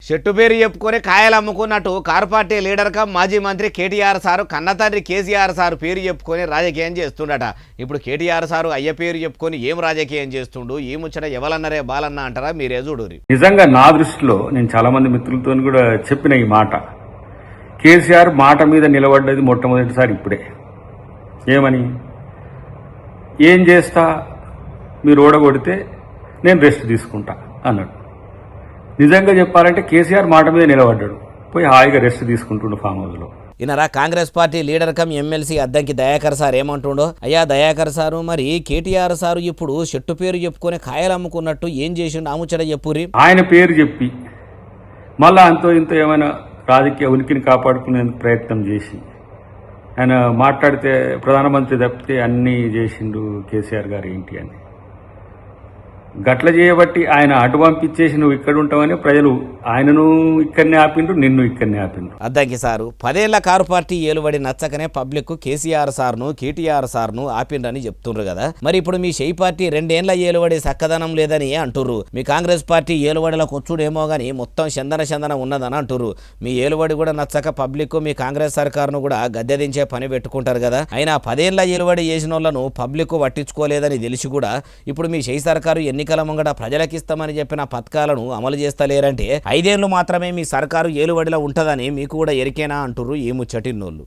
చెట్టు పేరు చెప్పుకొని కాయలు అమ్ముకున్నట్టు కారు పార్టీ లీడర్ కా మాజీ మంత్రి కేటీఆర్ సారు కన్నతండ్రి కేసీఆర్ సారు పేరు చెప్పుకొని రాజకీయం చేస్తుండట. ఇప్పుడు కేటీఆర్ సారు అయ్య పేరు చెప్పుకొని ఏం రాజకీయం చేస్తుండు, ఈ ముచ్చట ఎవలన్నరే బాలన్న అంటారా మీరే చూడురి. నిజంగా నా దృష్టిలో నేను చాలా మంది మిత్రులతో కూడా చెప్పిన ఈ మాట, కేసీఆర్ మాట మీద నిలబడ్డది మొట్టమొదటిసారి ఇప్పుడే. ఏమని, ఏం చేస్తా మీరు ఓడగొడితే నేను రెస్ట్ తీసుకుంటా అన్నాడు. నిజంగా చెప్పాలంటే కేసీఆర్ మాట మీద నిలబడ్డాడు, పోయి హాయిగా రెస్ట్ తీసుకుంటుండు ఫామ్ హౌస్లో. ఈయనరా Congress party leader cum MLC Addanki Dayakar sir ఏమంటుండో, అయ్యా దయాకర్ సారు మరి కేటీఆర్ సారు ఇప్పుడు చెట్టు పేరు చెప్పుకొని కాయలు అమ్ముకున్నట్టు ఏం చేసిండు ఆముచ్చట చెప్పురి. ఆయన పేరు చెప్పి మళ్ళా అంతో ఇంతో ఏమైనా రాజకీయ ఉనికిని కాపాడుకునేందుకు ప్రయత్నం చేసి ఆయన మాట్లాడితే ప్రధానమంత్రి తప్పితే అన్నీ చేసిండు కేసీఆర్ గారు ఏంటి అని గట్ల చేయబట్టి ఆయన అటు పంపించేసి నువ్వు ఇక్కడ ఉంటావని ప్రజలు ఆయనను ఇక్కడనే ఆపిండు, నిన్ను ఇక్కడనే ఆపిండు. అద్దంకి సారు 10 ఏళ్ల కారు పార్టీ ఏలుబడి నచ్చకనే పబ్లిక్ కేసీఆర్ సార్ను కేటీఆర్ సార్ను ఆపిండ్రని చెప్తుండ్రు కదా. మరి ఇప్పుడు మీ షెయి పార్టీ 2 ఏళ్ల ఏలుబడి చక్కదనం లేదని అంటుర్రు. మీ కాంగ్రెస్ పార్టీ ఏలుబడిలకు వచ్చుడేమో గానీ మొత్తం చందన ఉన్నదని అంటుర్రు. మీ ఏలుబడి కూడా నచ్చక పబ్లిక్ మీ కాంగ్రెస్ సర్కారును కూడా గద్దెదించే పని పెట్టుకుంటారు కదా. అయినా 10 ఏళ్ల ఏలుబడి చేసిన వాళ్ళను పబ్లిక్ పట్టించుకోలేదని తెలిసి కూడా ఇప్పుడు మీ షెయి సర్కారు ఎన్నికల ముంగట ప్రజలకిస్తామని చెప్పిన పథకాలను అమలు చేస్తలేరంటే 5 ఏళ్లు మాత్రమే మీ సర్కారు ఏలుబడిలో ఉంటదని మీకు కూడా ఎరికేనా అంటుర్రు ఈ ముచ్చటిన్నోళ్ళు.